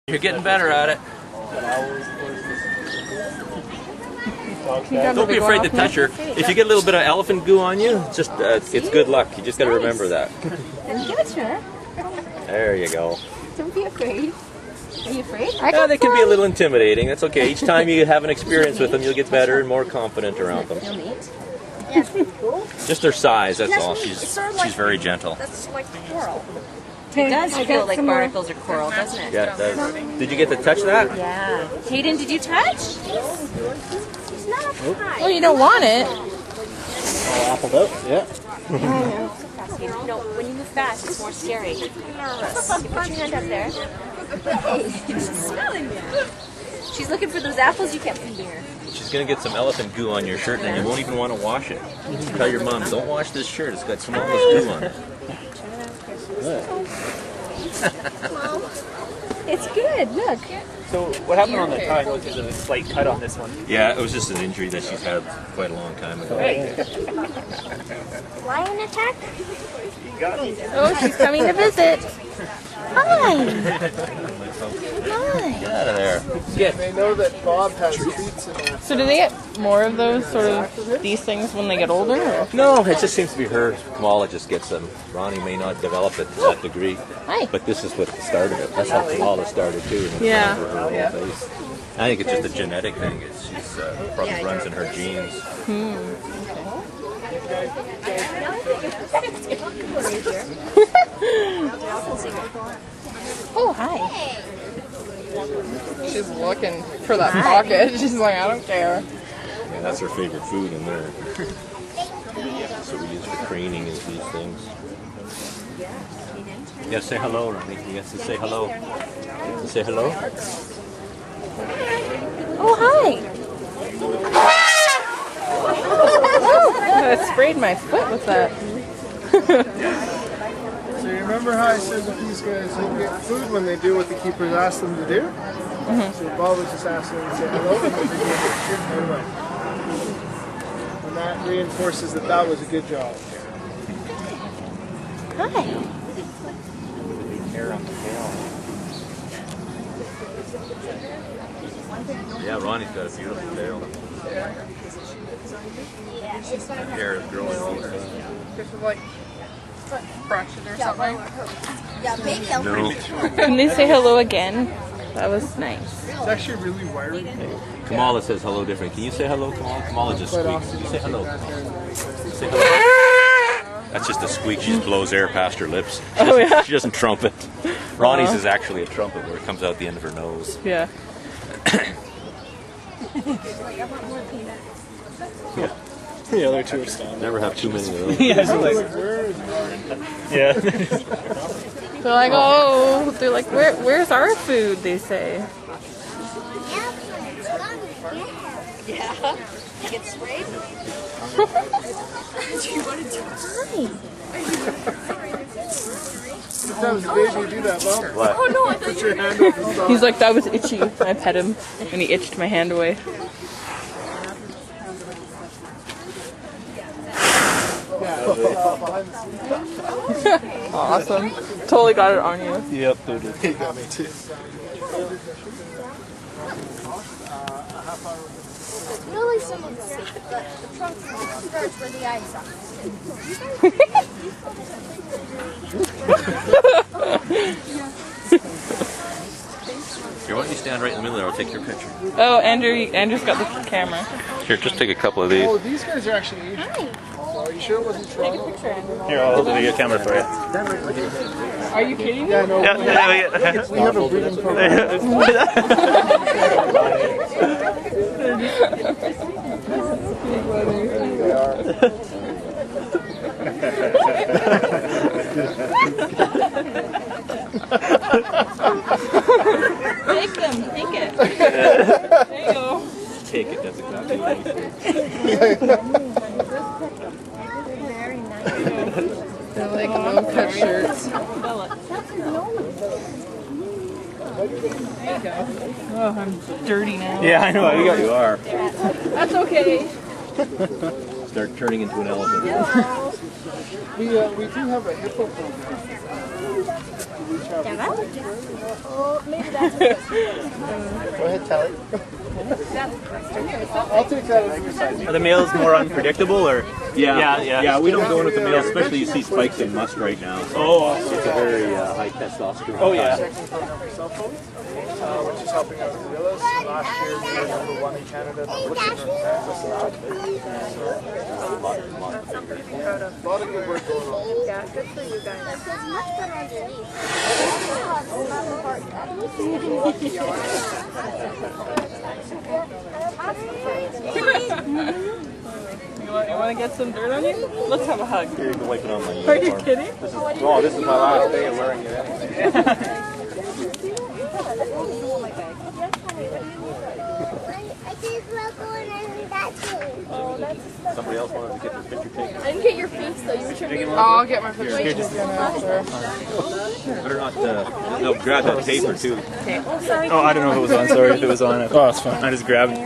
You're getting better at it. Don't be afraid to touch her. If you get a little bit of elephant goo on you, just it's good luck. You just got to remember that. And touch her. There you go. Don't be afraid. Are you afraid? Yeah, they can be a little intimidating. That's okay. Each time you have an experience with them, you'll get better and more confident around them. Just their size, that's all. She's very gentle. That's like coral. It does feel like barnacles or coral, doesn't it? Yeah, it does. Did you get to touch that? Yeah. Hayden, did you touch? She's not high. Well, you don't want it. Appled up, yeah. No, when you move fast, it's more scary. You're nervous. You put your hand up there. Hey, she's smelling me. She's looking for those apples you kept feeding her. She's going to get some elephant goo on your shirt and you won't even want to wash it. Tell your mom, don't wash this shirt. It's got some elephant goo on it. It's good, look. So what happened on the time was just a slight cut on this one? Yeah, it was just an injury that she's had quite a long time ago. Lion attack? Oh, she's coming to visit. Hi. Get out of there. They know that Bob has treats in that. So do they get more of those sort of these things when they get older? Or? No, it just seems to be her. Kamala just gets them. Ronnie may not develop it to that degree. Hi. But this is what started it. That's how Kamala started too. Yeah. I think it's just a genetic thing. She's probably runs in her genes. Oh, hi. She's looking for that pocket. She's like, I don't care. Yeah, that's her favorite food in there. That's what we use for training is these things. Yeah, say hello, Ronnie. You have to say hello. Say hello. Oh, hi. I sprayed my foot with that. So you remember how I said that these guys don't get food when they do what the keepers ask them to do? So Bob was just asking them to say hello and they give it right away. And that reinforces that that was a good job. Hi. Hair on the tail. Yeah, Ronnie's got a beautiful tail. Her hair is growing all the time. Like brushing or something. No. Can they say hello again? That was nice. It's actually really wiry. Kamala says hello different. Can you say hello, Kamala? Kamala just squeaks. Can you say hello? Say hello. That's just a squeak. She just blows air past her lips. She doesn't trumpet. Ronnie's is actually a trumpet where it comes out the end of her nose. Yeah. Yeah. The other two are stopped. Never have too many of those. Yeah, so like, yeah. They're like, oh, they're like, where's our food? They say. Yeah. You get sprayed? Do you want to do Sometimes the baby do that, Bob. What? Oh no, I thought Put your hand over the dog. He's like, that was itchy. I pet him, and he itched my hand away. Awesome. Totally got it on you. Yep, they did. He got me too. It's really similar to the trunk skirts where the eyes are. Here, why don't you stand right in the middle there? I'll take your picture. Oh, Andrew's got the camera. Here, just take a couple of these. Oh, these guys are actually Asian. So are you sure it wasn't Toronto? Here, I'll hold the camera for you. Are you kidding me? Yeah, no. Yeah, We have a breeding program. Take them. Take it. There you go. Take it, that's exactly what I said. Very nice. They're like low-cut shirts. There you go. Oh, I'm dirty now. Yeah, I know. You are. That's okay. Start turning into an elephant. We do have a hippo program. Oh, maybe that's it. Go ahead, tell it. I'll take that. Are the males more unpredictable or? Yeah, we don't go in with the males, especially you see spikes in musk right now. So it's a very high testosterone. Oh yeah. Which is helping out the gorillas. Last year we were #1 in Canada. A lot of good work going on. Yeah, good for you guys. That feels much better underneath. You want to get some dirt on you? Let's have a hug. Here, you can wipe it on my Are you kidding? This is my last day of wearing it anyway. Somebody else wanted to get this picture taken. I didn't get your face though. You were trying to I'll get my picture taken after. Better not, no, grab that paper too. Oh, I don't know if it was on. Sorry if it was on. Oh, it's fine. I just grabbed.